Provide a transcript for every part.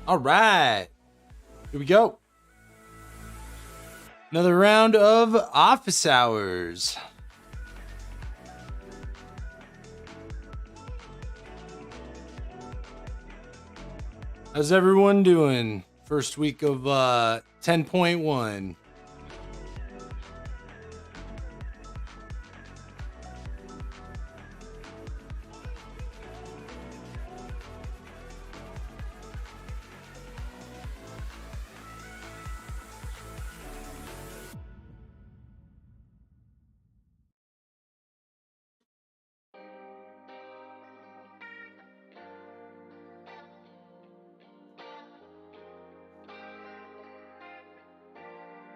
All right, here we go. Another round of office hours. How's everyone doing? First week of 10.1.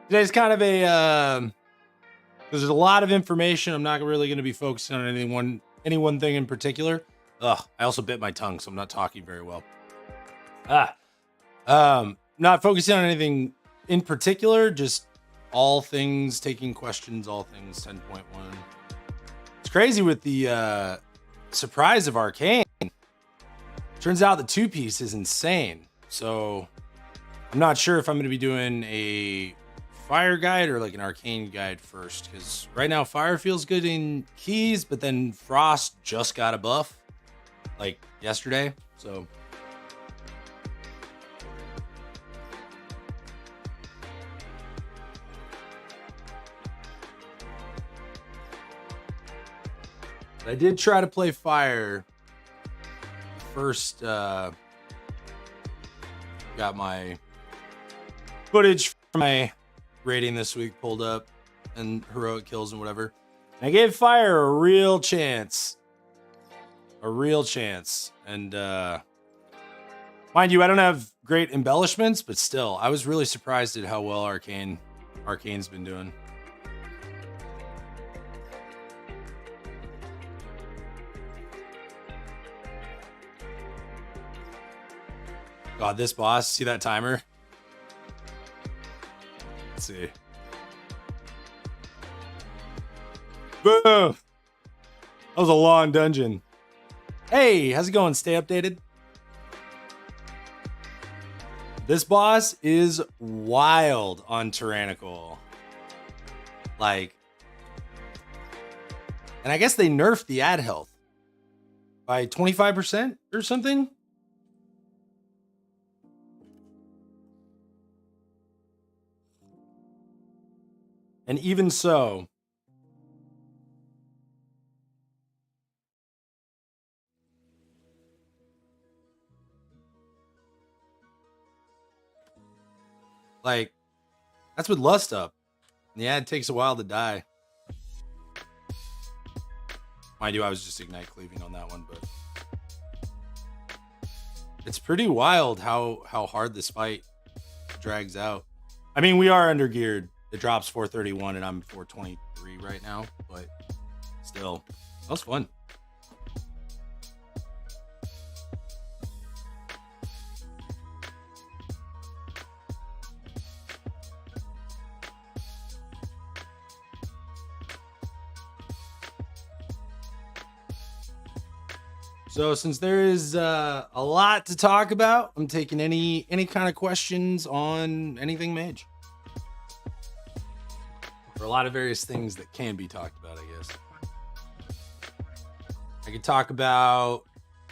Today's kind of a there's a lot of information. I'm not really going to be focusing on any one thing in particular. I also bit my tongue, so I'm not talking very well. Not focusing on anything in particular, just all things, taking questions, all things 10.1. It's crazy with the surprise of Arcane. Turns out the 2-piece is insane. So I'm not sure if I'm going to be doing a fire guide or like an arcane guide first, because right now fire feels good in keys, but then frost just got a buff like yesterday, so I did try to play fire first. Got my footage from my rating this week pulled up and heroic kills and whatever. I gave fire a real chance. And mind you, I don't have great embellishments, but still, I was really surprised at how well Arcane's been doing. God, this boss, see that timer? Let's see. Boom! That was a long dungeon. Hey, how's it going? Stay updated. This boss is wild on Tyrannical. Like, and I guess they nerfed the ad health by 25% or something. And even so, like, that's with Lust Up. Yeah, it takes a while to die. Mind you, I was just ignite cleaving on that one, but it's pretty wild how hard this fight drags out. I mean, we are under geared. It drops 431 and I'm 423 right now, but still, that was fun. So since there is a lot to talk about, I'm taking any kind of questions on anything Mage. A lot of various things that can be talked about, I guess. I could talk about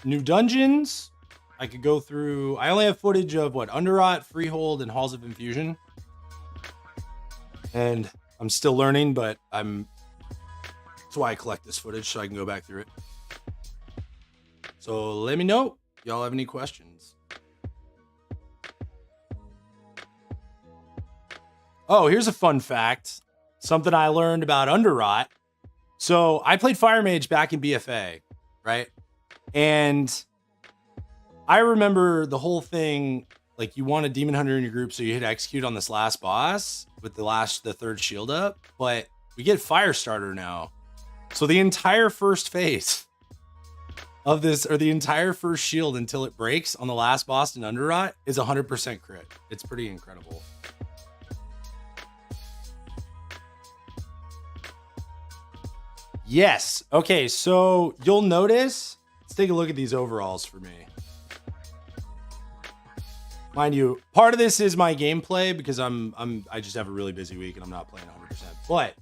new dungeons. I could go through. I only have footage of Underrot, Freehold, and Halls of Infusion, and I'm still learning. But that's why I collect this footage so I can go back through it. So let me know. Y'all have any questions? Oh, here's a fun fact. Something I learned about Underrot. So I played Fire Mage back in BFA, right? And I remember the whole thing, like you want a Demon Hunter in your group, so you hit execute on this last boss with the third shield up, but we get Firestarter now. So the entire first phase of this, or the entire first shield until it breaks on the last boss in Underrot, is 100% crit. It's pretty incredible. Yes. Okay, so you'll notice, let's take a look at these overalls for me. mind you, part of this is my gameplay because I just have a really busy week and I'm not playing 100%. But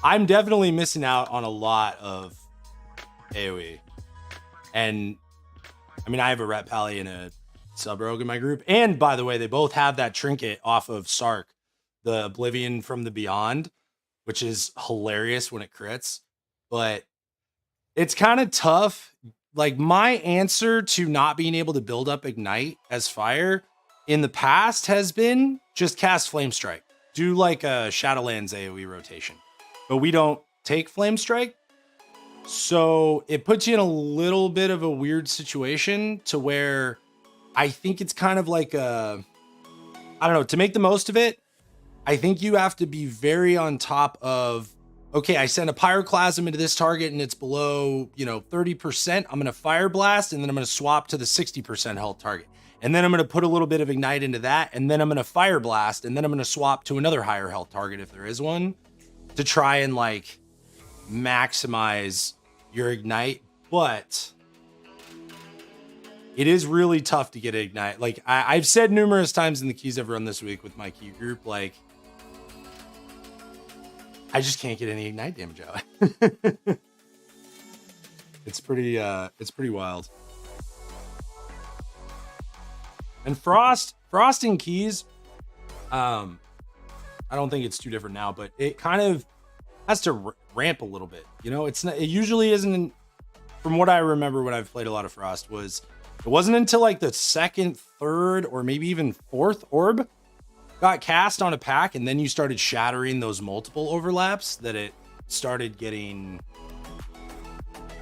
I'm definitely missing out on a lot of AoE. And I mean, I have a Ret Pally and a Sub Rogue in my group. And by the way, they both have that trinket off of Sark, the Oblivion from the Beyond, which is hilarious when it crits. But it's kind of tough. Like, my answer to not being able to build up Ignite as fire in the past has been just cast Flame Strike. Do like a Shadowlands AoE rotation. But we don't take Flame Strike. So it puts you in a little bit of a weird situation to where I think it's kind of like I don't know, to make the most of it, I think you have to be very on top of, okay, I send a Pyroclasm into this target and it's below, 30%. I'm going to Fire Blast and then I'm going to swap to the 60% health target. And then I'm going to put a little bit of Ignite into that. And then I'm going to Fire Blast and then I'm going to swap to another higher health target if there is one to try and like maximize your Ignite. But it is really tough to get Ignite. Like I've said numerous times in the keys I've run this week with my key group, like I just can't get any Ignite damage out. It's pretty wild. And frosting keys, I don't think it's too different now, but it kind of has to ramp a little bit. It's not, it usually isn't, from what I remember when I've played a lot of Frost, it wasn't until like the second, third, or maybe even fourth orb got cast on a pack, and then you started shattering those multiple overlaps that it started getting,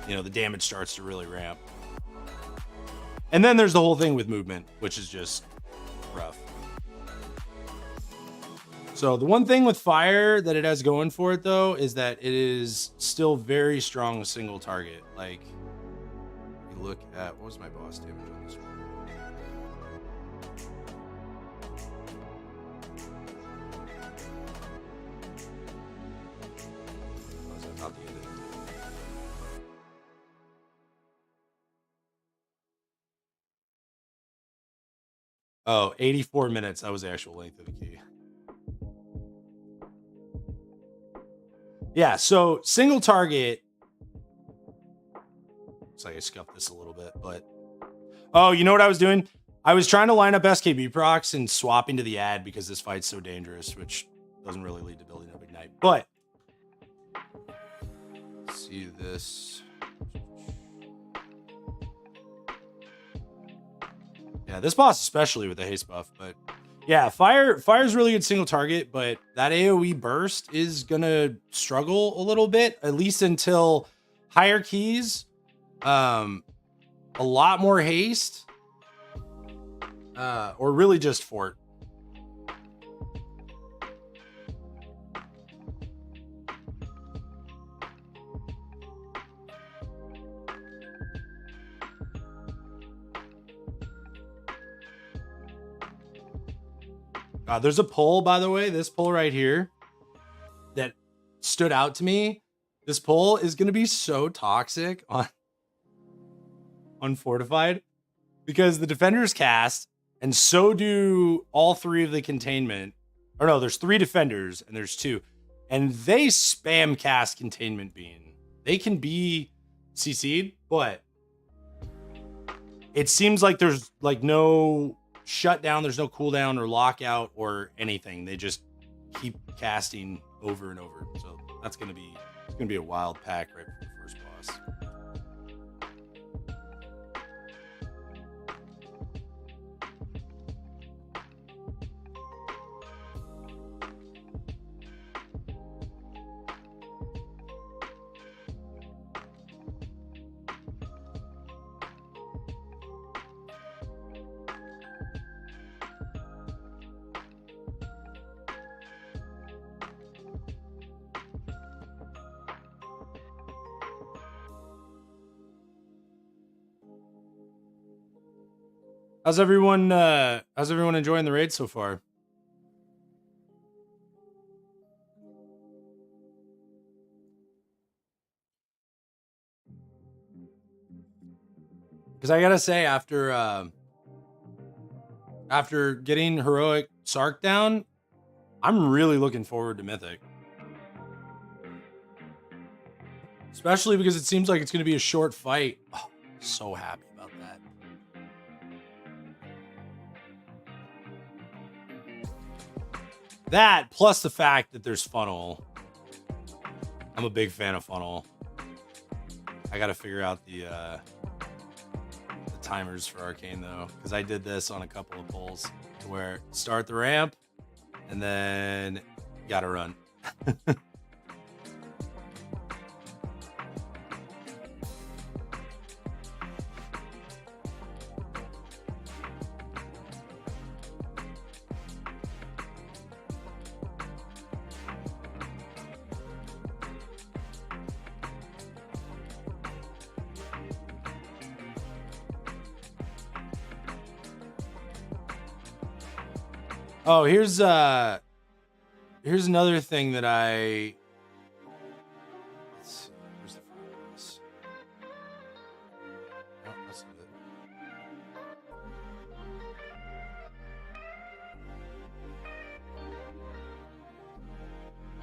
the damage starts to really ramp. And then there's the whole thing with movement, which is just rough. So the one thing with fire that it has going for it, though, is that it is still very strong single target. Like, you look at, what was my boss damage on this one? Oh, 84 minutes. That was the actual length of the key. Yeah, so single target. Looks like I scuffed this a little bit, but oh, you know what I was doing? I was trying to line up SKB procs and swapping to the ad because this fight's so dangerous, which doesn't really lead to building up Ignite. But let's see this. Yeah, this boss especially with the haste buff, but yeah, fire's really good single target, but that AoE burst is gonna struggle a little bit, at least until higher keys, a lot more haste, or really just fort. There's a pull, by the way, this pull right here that stood out to me. This pull is going to be so toxic on Fortified because the defenders cast, and so do all three of the containment. Or no, there's 3 defenders and there's 2. And they spam cast Containment Beam. They can be CC'd, but it seems like there's like no shutdown, there's no cooldown or lockout or anything. They just keep casting over and over. So it's gonna be a wild pack right before the first boss. How's everyone enjoying the raid so far? Because I gotta say, after after getting heroic Sark down, I'm really looking forward to Mythic. Especially because it seems like it's going to be a short fight. Oh, so happy about that. That, plus the fact that there's funnel. I'm a big fan of funnel. I got to figure out the timers for Arcane, though, because I did this on a couple of polls to where start the ramp and then got to run. Oh, here's another thing that I. Let's see, where's the front of this? Oh, that's good.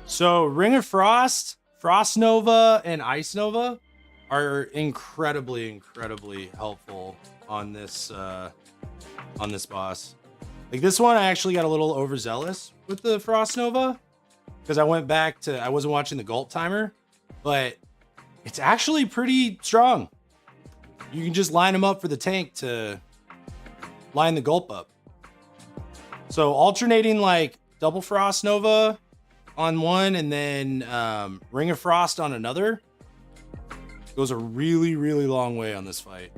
So, Ring of Frost, Frost Nova, and Ice Nova are incredibly helpful on this boss. Like this one, I actually got a little overzealous with the Frost Nova because I went back to, I wasn't watching the gulp timer, but it's actually pretty strong. You can just line them up for the tank to line the gulp up. So alternating like double Frost Nova on one and then Ring of Frost on another goes a really long way on this fight.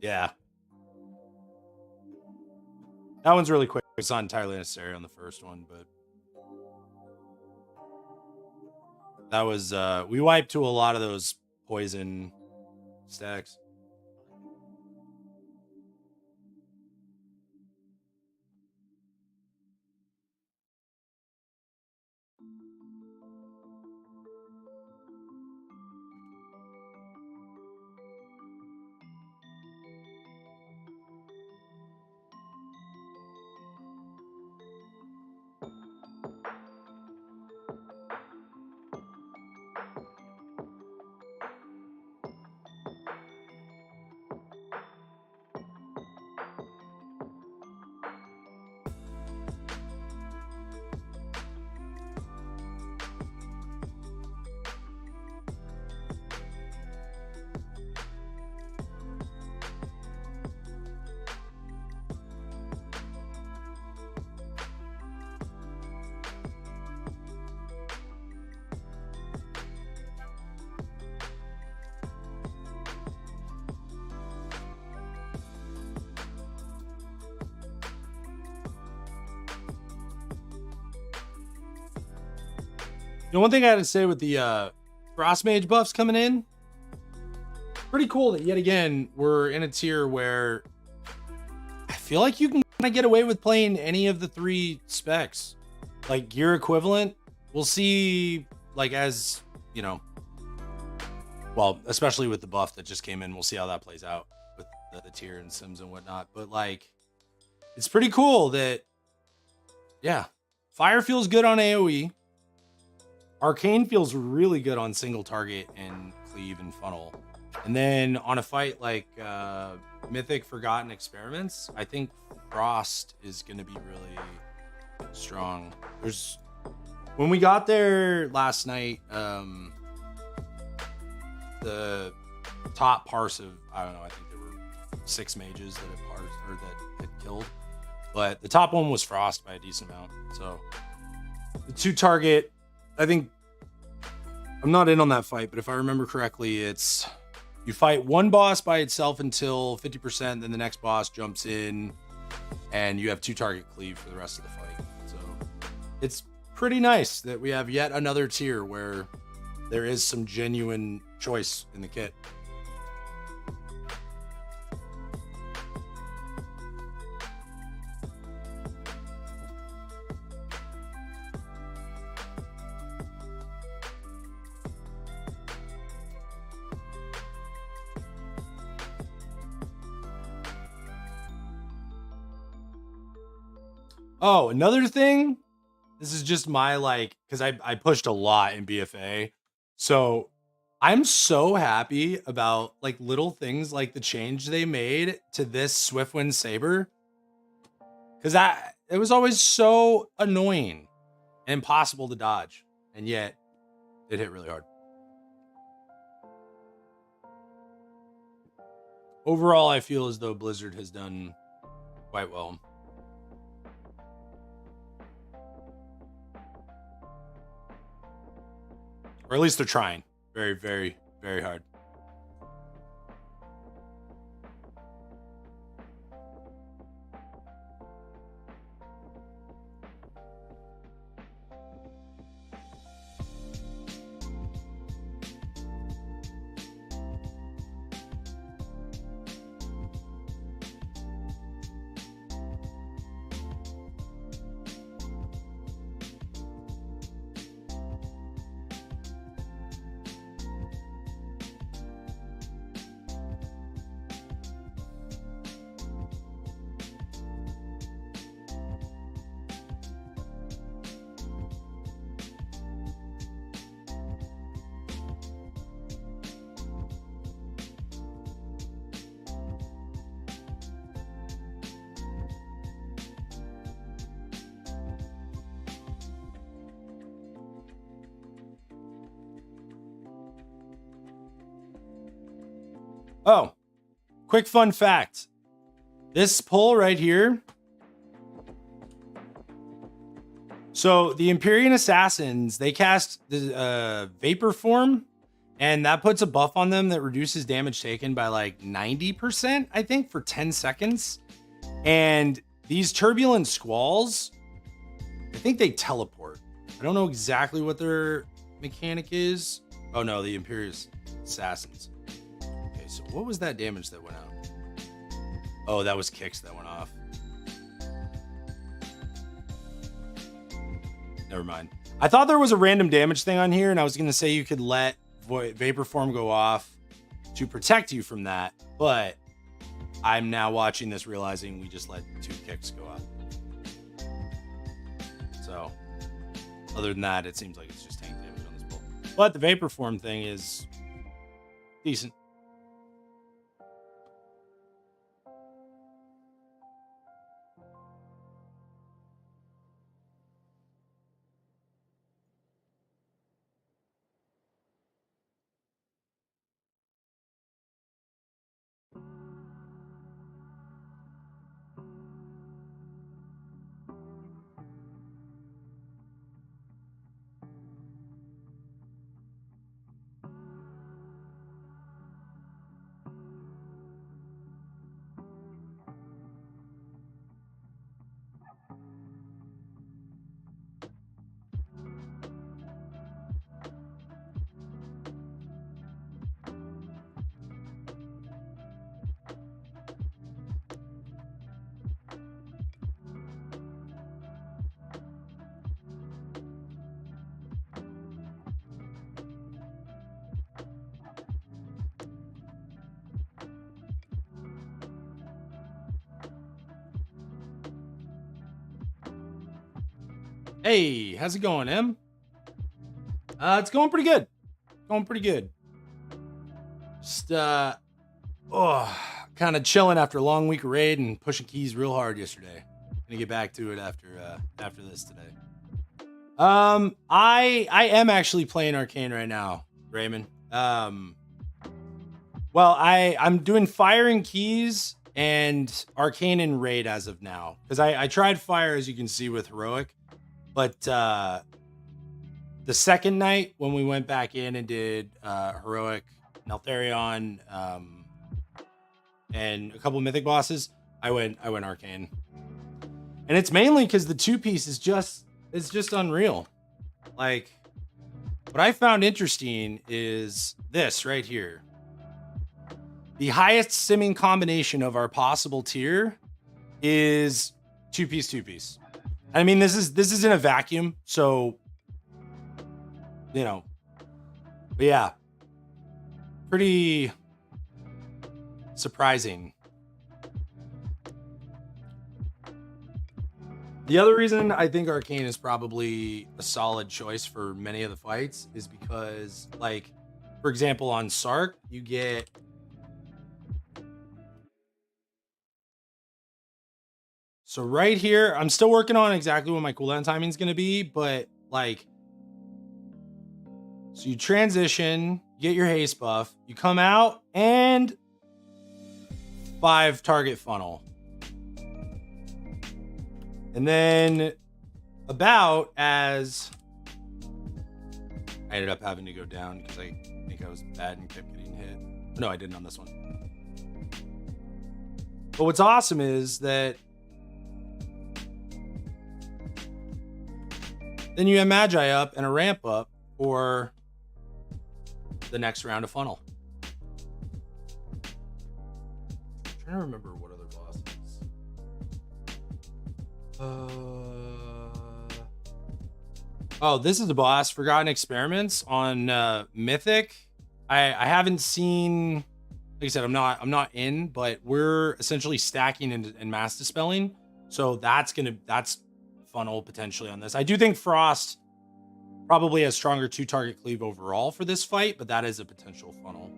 Yeah. That one's really quick. It's not entirely necessary on the first one, but that was we wiped to a lot of those poison stacks. You know, one thing I had to say with the Frost Mage buffs coming in, pretty cool that yet again we're in a tier where I feel like you can kind of get away with playing any of the three specs, like gear equivalent. We'll see, like, as you know, well, especially with the buff that just came in, we'll see how that plays out with the tier and sims and whatnot. But like, it's pretty cool that, yeah, fire feels good on AoE. Arcane feels really good on single target and cleave and funnel. And then on a fight like Mythic Forgotten Experiments, I think Frost is going to be really strong. When we got there last night, the top parse of, I don't know, I think there were 6 mages that had parsed or that had killed. But the top one was Frost by a decent amount. So the 2 target, I think, I'm not in on that fight, but if I remember correctly, it's you fight one boss by itself until 50%, then the next boss jumps in, and you have 2 target cleave for the rest of the fight. So it's pretty nice that we have yet another tier where there is some genuine choice in the kit. Oh, another thing. This is just my like, because I pushed a lot in BFA. So I'm so happy about like little things like the change they made to this Swiftwind Saber. Because it was always so annoying and impossible to dodge. And yet it hit really hard. Overall, I feel as though Blizzard has done quite well. Or at least they're trying very, very, very hard. Oh, quick fun fact. This pull right here. So the Empyrean Assassins, they cast the Vapor Form, and that puts a buff on them that reduces damage taken by like 90%, I think, for 10 seconds. And these Turbulent Squalls, I think they teleport. I don't know exactly what their mechanic is. Oh no, the Empyrean Assassins. Okay, so what was that damage that went out? Oh, that was kicks that went off. Never mind. I thought there was a random damage thing on here, and I was going to say you could let Vapor Form go off to protect you from that, but I'm now watching this realizing we just let 2 kicks go off. So, other than that, it seems like it's just tank damage on this pull. But the Vapor Form thing is decent. Hey, how's it going, Em? It's going pretty good. Going pretty good. Just kind of chilling after a long week of raid and pushing keys real hard yesterday. Gonna get back to it after this today. I am actually playing Arcane right now, Raymond. Well, I'm doing Fire and Keys and Arcane and Raid as of now, because I tried Fire, as you can see, with Heroic, but the second night when we went back in and did Heroic, Neltharion, and a couple of Mythic bosses, I went Arcane, and it's mainly because the 2-piece is just unreal. Like, what I found interesting is this right here. The highest simming combination of our possible tier is 2-piece. I mean, this is in a vacuum, so you know. But yeah, pretty surprising. The other reason I think Arcane is probably a solid choice for many of the fights is because, like, for example, on Sark, you get... So right here, I'm still working on exactly what my cooldown timing is going to be, but like, so you transition, you get your haste buff, you come out, and 5 target funnel. And then about as I ended up having to go down because I think I was bad and kept getting hit. No, I didn't on this one. But what's awesome is that then you have Magi up and a ramp up for the next round of funnel. I'm trying to remember what other bosses. Oh, this is the boss, Forgotten Experiments on Mythic. I haven't seen, like I said, I'm not in, but we're essentially stacking and mass dispelling. So that's funnel potentially on this. I do think Frost probably has stronger 2-target cleave overall for this fight, but that is a potential funnel.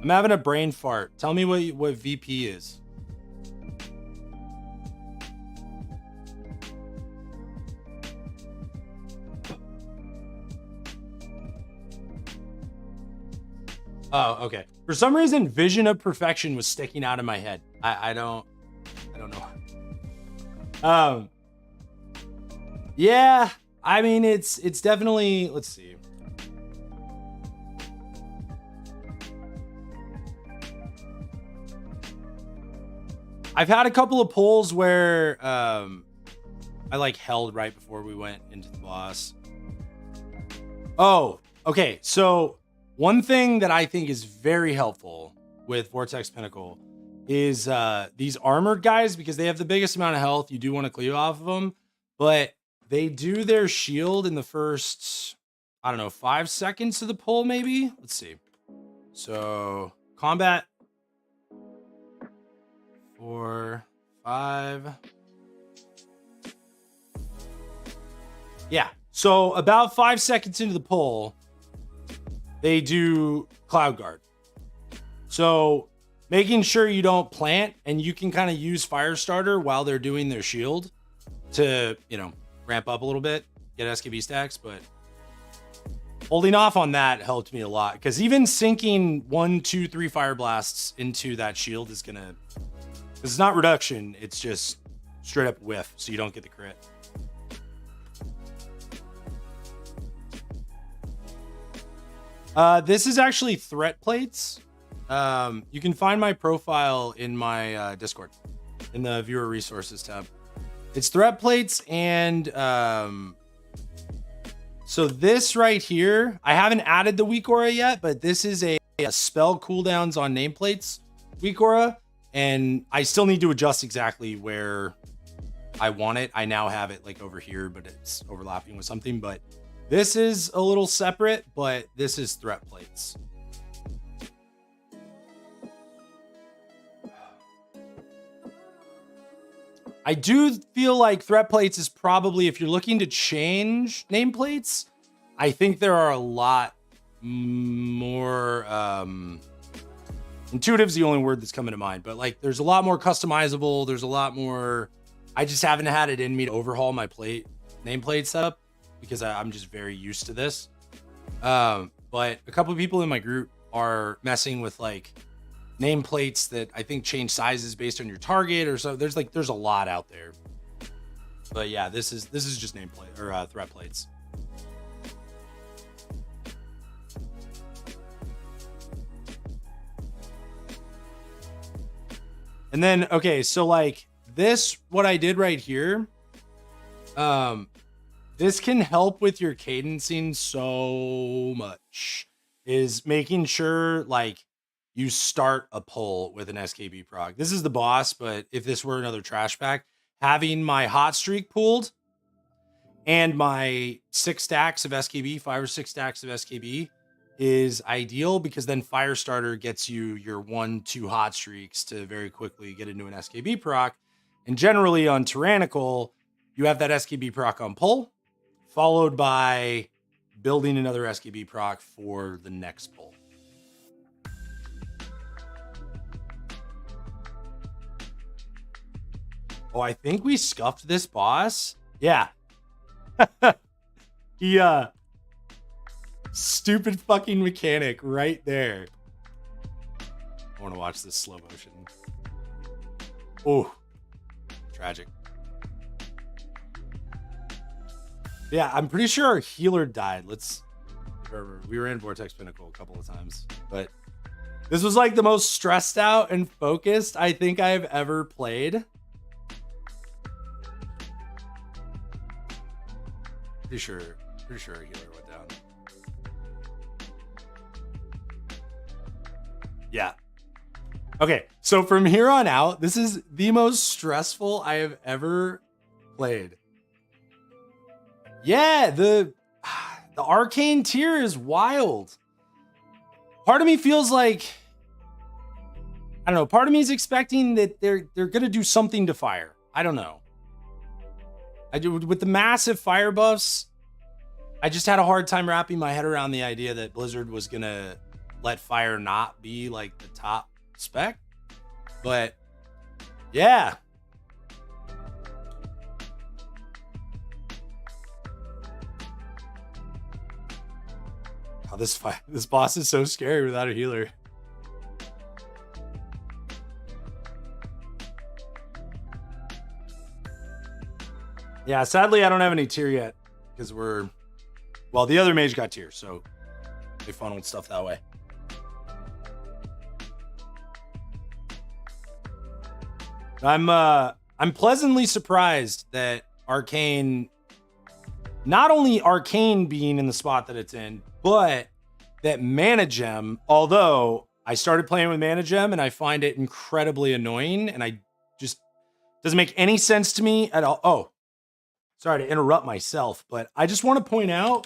I'm having a brain fart. Tell me what VP is. Oh, okay. For some reason, Vision of Perfection was sticking out of my head. I don't know. Yeah, I mean, it's definitely, let's see. I've had a couple of pulls where I like held right before we went into the boss. Oh, okay. So one thing that I think is very helpful with Vortex Pinnacle is these armored guys, because they have the biggest amount of health. You do want to cleave off of them, but they do their shield in the first, I don't know, 5 seconds of the pull, maybe. Let's see. So combat 4, 5. Yeah. So about 5 seconds into the pull, they do Cloud Guard. So making sure you don't plant, and you can kind of use Firestarter while they're doing their shield to, you know, ramp up a little bit, get SKB stacks. But holding off on that helped me a lot, because even sinking 1, 2, 3 Fire Blasts into that shield is gonna, it's not reduction, it's just straight up whiff, so you don't get the crit. This is actually threat plates. You can find my profile in my Discord in the viewer resources tab. It's threat plates, and so this right here, I haven't added the weak aura yet, but this is a spell cooldowns on nameplates weak aura, and I still need to adjust exactly where I want it. I now have it like over here, but it's overlapping with something. But this is a little separate, but this is threat plates. I do feel like threat plates is probably, if you're looking to change nameplates, I think there are a lot more, intuitive's the only word that's coming to mind, but like there's a lot more customizable. There's a lot more, I just haven't had it in me to overhaul my nameplate setup because I'm just very used to this. But a couple of people in my group are messing with like nameplates that I think change sizes based on your target or so. There's a lot out there. But yeah, this is just nameplate or threat plates. And then, okay, so like this, what I did right here, this can help with your cadencing so much, is making sure like you start a pull with an SKB proc. This is the boss, but if this were another trash pack, having my hot streak pulled and my 6 stacks of SKB, 5 or 6 stacks of SKB is ideal, because then Firestarter gets you your 1-2 hot streaks to very quickly get into an SKB proc. And generally on Tyrannical, you have that SKB proc on pull, followed by building another SKB proc for the next pull. Oh, I think we scuffed this boss. Yeah. Yeah. Stupid fucking mechanic right there. I want to watch this slow motion. Oh, tragic. Yeah, I'm pretty sure our healer died. We were in Vortex Pinnacle a couple of times, but this was like the most stressed out and focused I think I've ever played. Pretty sure our healer went down. Yeah. Okay, so from here on out, this is the most stressful I have ever played. Yeah, the arcane tier is wild. Part of me feels like, I don't know, part of me is expecting that they're gonna do something to fire. I don't know. With the massive fire buffs, I just had a hard time wrapping my head around the idea that Blizzard was gonna let fire not be like the top spec. But yeah. Oh, this boss is so scary without a healer. Yeah, sadly I don't have any tier yet, because the other mage got tier, so they funneled stuff that way. I'm pleasantly surprised that Arcane, not only Arcane being in the spot that it's in, but that Mana Gem, although I started playing with Mana Gem and I find it incredibly annoying, and I just doesn't make any sense to me at all. Oh, sorry to interrupt myself, but I just want to point out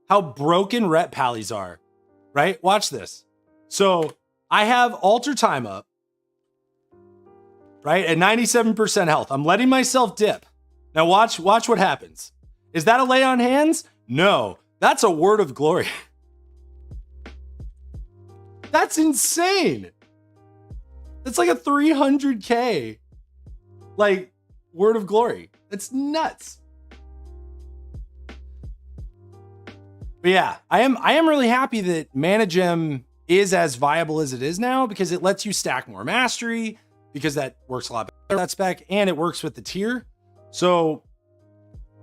how broken Ret Pallies are, right? Watch this. So I have Alter Time up, right? At 97% health. I'm letting myself dip. Now watch what happens. Is that a lay on hands? No, that's a Word of Glory. That's insane. That's like a 300k like Word of Glory. That's nuts. But yeah, I am really happy that Mana Gem is as viable as it is now, because it lets you stack more mastery, because that works a lot better, that spec, and it works with the tier. So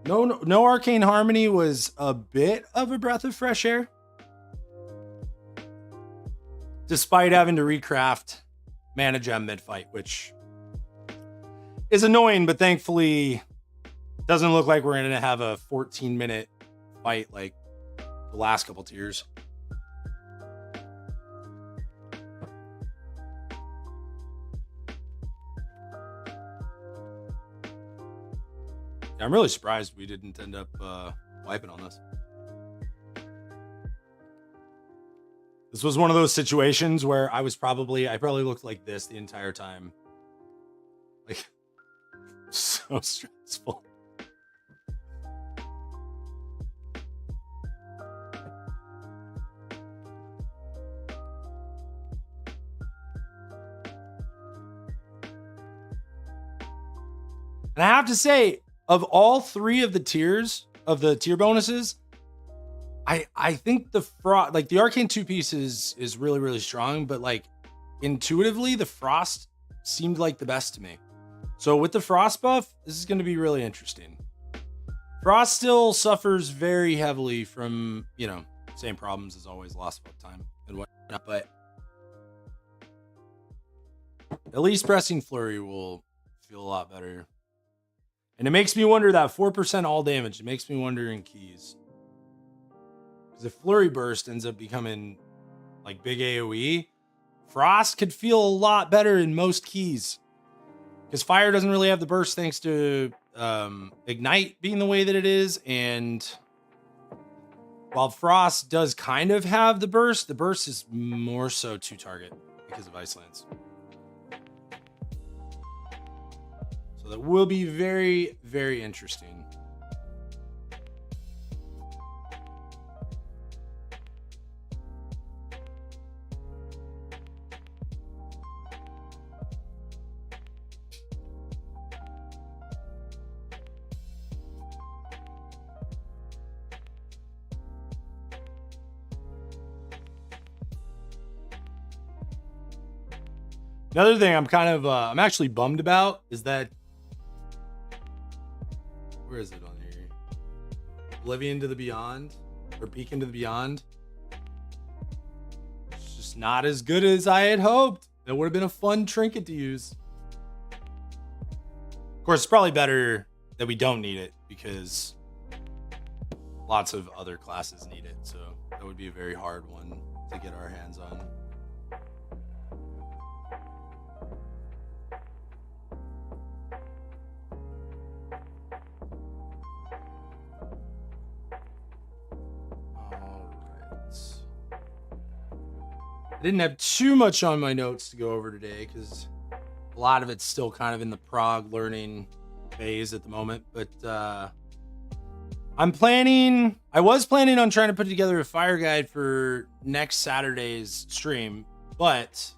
no Arcane Harmony was a bit of a breath of fresh air, despite having to recraft Mana Gem mid-fight, which is annoying, but thankfully doesn't look like we're going to have a 14-minute fight like the last couple tiers. I'm really surprised we didn't end up wiping on this. This was one of those situations where I probably looked like this the entire time. Like, so stressful. And I have to say, of all three of the tiers, of the tier bonuses, I think the Arcane 2-piece is really, really strong, but like intuitively, the Frost seemed like the best to me. So with the Frost buff, this is going to be really interesting. Frost still suffers very heavily from, same problems as always, loss of time and whatnot, but at least pressing Flurry will feel a lot better. And it makes me wonder that 4% all damage. It makes me wonder in keys. Because if Flurry Burst ends up becoming like big AoE, Frost could feel a lot better in most keys. Because Fire doesn't really have the burst thanks to Ignite being the way that it is, and while Frost does kind of have the burst is more so to target because of Ice Lance. So that will be very, very interesting. Another thing I'm kind of, I'm actually bummed about is that, where is it on here? Oblivion to the Beyond, or Peek into the Beyond. It's just not as good as I had hoped. That would have been a fun trinket to use. Of course, it's probably better that we don't need it because lots of other classes need it. So that would be a very hard one to get our hands on. I didn't have too much on my notes to go over today because a lot of it's still kind of in the prog learning phase at the moment. But I was planning on trying to put together a fire guide for next Saturday's stream, but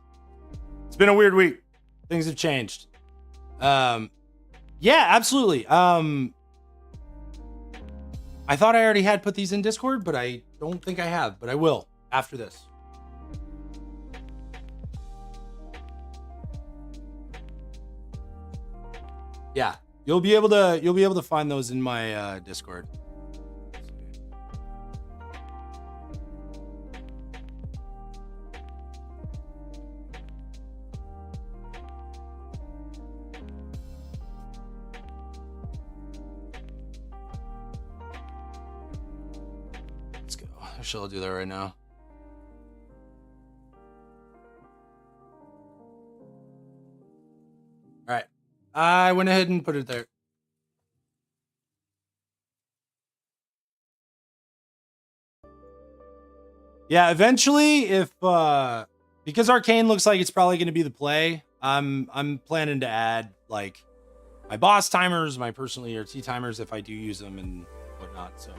it's been a weird week. Things have changed. Yeah, absolutely. I thought I already had put these in Discord, but I don't think I have, but I will after this. Yeah, you'll be able to find those in my Discord. Let's go. Shall I do that right now? All right. I went ahead and put it there. Yeah, eventually, if because Arcane looks like it's probably going to be the play, I'm planning to add like my boss timers, my personal ERT timers if I do use them and whatnot. So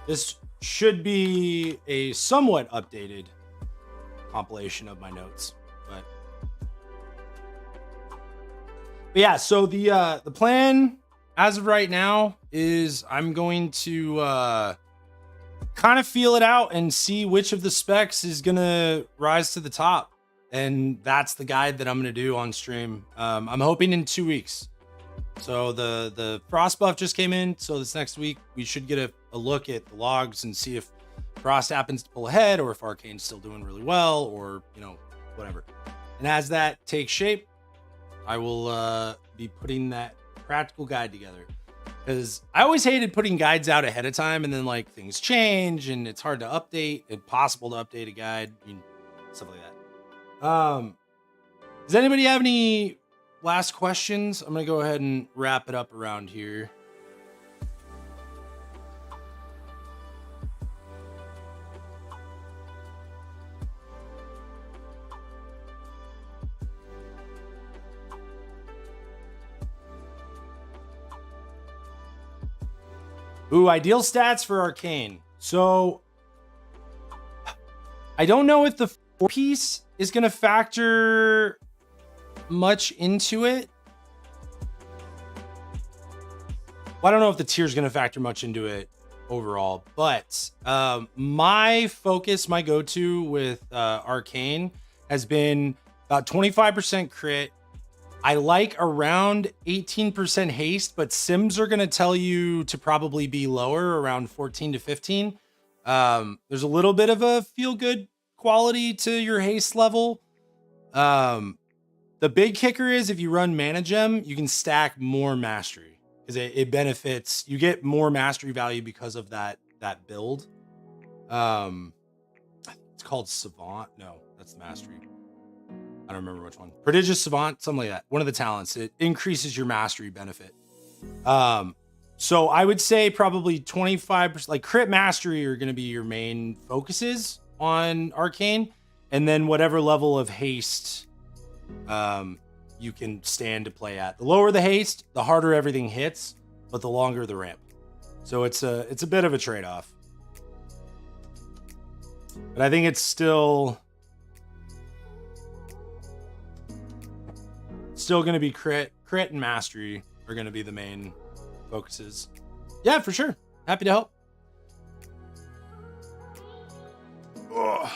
this should be a somewhat updated compilation of my notes, but yeah, so the plan as of right now is I'm going to kind of feel it out and see which of the specs is going to rise to the top. And that's the guide that I'm going to do on stream. I'm hoping in 2 weeks. So the Frost buff just came in. So this next week, we should get a look at the logs and see if Frost happens to pull ahead or if Arcane's still doing really well or, you know, whatever. And as that takes shape, I will be putting that practical guide together because I always hated putting guides out ahead of time and then like things change and it's hard to update, impossible to update a guide, I mean, stuff like that. Does anybody have any last questions? I'm gonna go ahead and wrap it up around here. Ooh, ideal stats for Arcane. So I don't know if the 4-piece is going to factor much into it. Well, I don't know if the tier is going to factor much into it overall, but my focus, my go-to with Arcane has been about 25% crit. I like around 18% haste, but sims are going to tell you to probably be lower, around 14 to 15. There's a little bit of a feel-good quality to your haste level. The big kicker is if you run Mana Gem, you can stack more mastery because it benefits. You get more mastery value because of that build. It's called Savant. No, that's mastery. I don't remember which one. Prodigious Savant, something like that. One of the talents. It increases your mastery benefit. So I would say probably 25%, like crit mastery are going to be your main focuses on arcane, and then whatever level of haste you can stand to play at. The lower the haste, the harder everything hits, but the longer the ramp. So it's a bit of a trade-off. But I think it's still going to be crit and mastery are going to be the main focuses. Yeah, for sure. Happy to help. Ugh.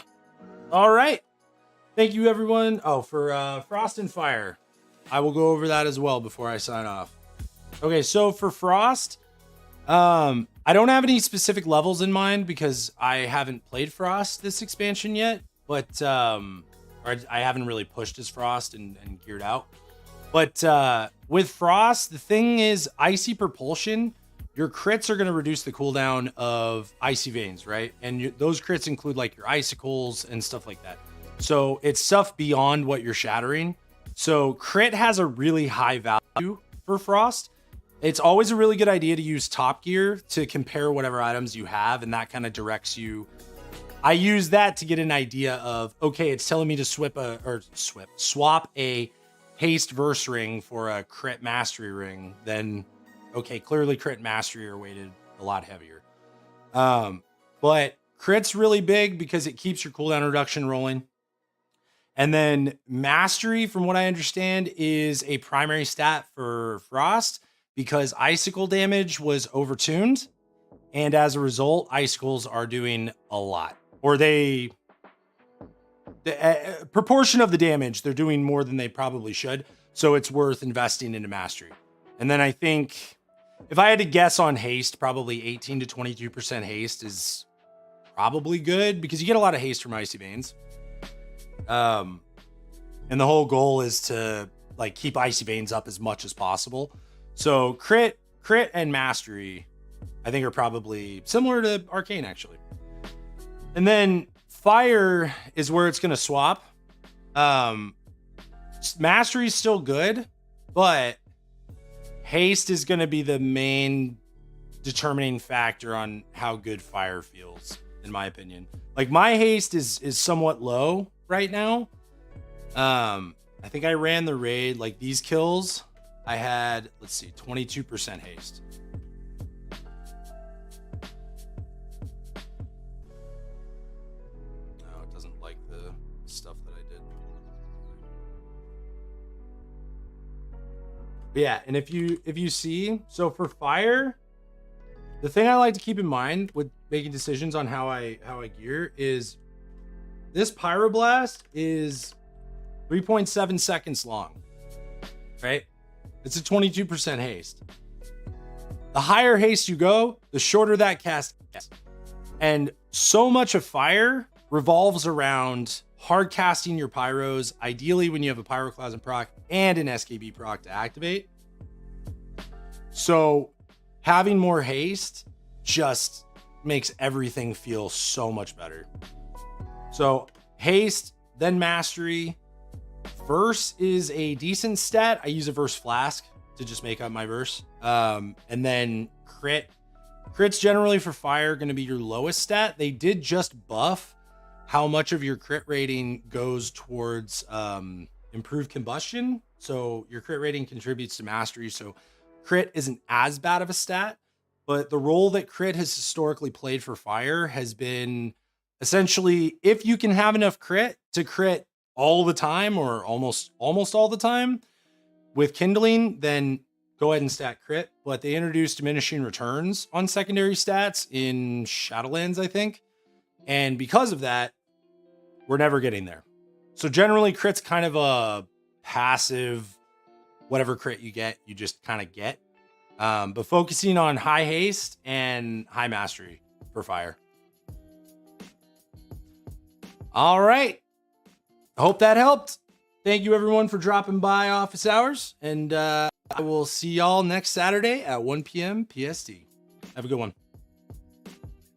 All right. Thank you, everyone. Oh, for Frost and Fire. I will go over that as well before I sign off. Okay, so for Frost, I don't have any specific levels in mind because I haven't played Frost this expansion yet, but or I haven't really pushed as Frost and geared out. But with Frost, the thing is Icy Propulsion, your crits are going to reduce the cooldown of Icy Veins, right? And those crits include like your icicles and stuff like that. So it's stuff beyond what you're shattering. So crit has a really high value for Frost. It's always a really good idea to use Top Gear to compare whatever items you have, and that kind of directs you. I use that to get an idea of, okay, it's telling me to swap a haste verse ring for a crit mastery ring. Then, okay, clearly crit and mastery are weighted a lot heavier. But crit's really big because it keeps your cooldown reduction rolling. And then mastery, from what I understand, is a primary stat for Frost because icicle damage was overtuned. And as a result, icicles are doing a lot. Or the proportion of the damage, they're doing more than they probably should. So it's worth investing into mastery. And then I think if I had to guess on haste, probably 18 to 22% haste is probably good because you get a lot of haste from Icy Veins. And the whole goal is to like keep Icy Veins up as much as possible. So crit and mastery, I think, are probably similar to Arcane actually. And then Fire is where it's going to swap. Mastery is still good, but haste is going to be the main determining factor on how good Fire feels, in my opinion. Like my haste is somewhat low right now. I think I ran the raid, like these kills, I had, let's see, 22% haste. No, it doesn't like the stuff that I did. But yeah, and if you see, so for Fire, the thing I like to keep in mind with making decisions on how I gear is this Pyroblast is 3.7 seconds long, right? It's a 22% haste. The higher haste you go, the shorter that cast gets. And so much of Fire revolves around hard casting your pyros, ideally when you have a Pyroclasm proc and an SKB proc to activate. So having more haste just makes everything feel so much better. So haste, then mastery. Verse is a decent stat. I use a verse flask to just make up my verse. And then crit's generally for Fire going to be your lowest stat. They did just buff how much of your crit rating goes towards improved combustion. So your crit rating contributes to mastery. So crit isn't as bad of a stat, but the role that crit has historically played for Fire has been essentially, if you can have enough crit to crit all the time or almost all the time with kindling, then go ahead and stat crit. But they introduced diminishing returns on secondary stats in Shadowlands, I think. And because of that, we're never getting there. So generally crit's kind of a passive, whatever crit you get, you just kind of get. But focusing on high haste and high mastery for Fire. All right. I hope that helped. Thank you everyone for dropping by office hours. And I will see y'all next Saturday at 1 p.m. PST. Have a good one.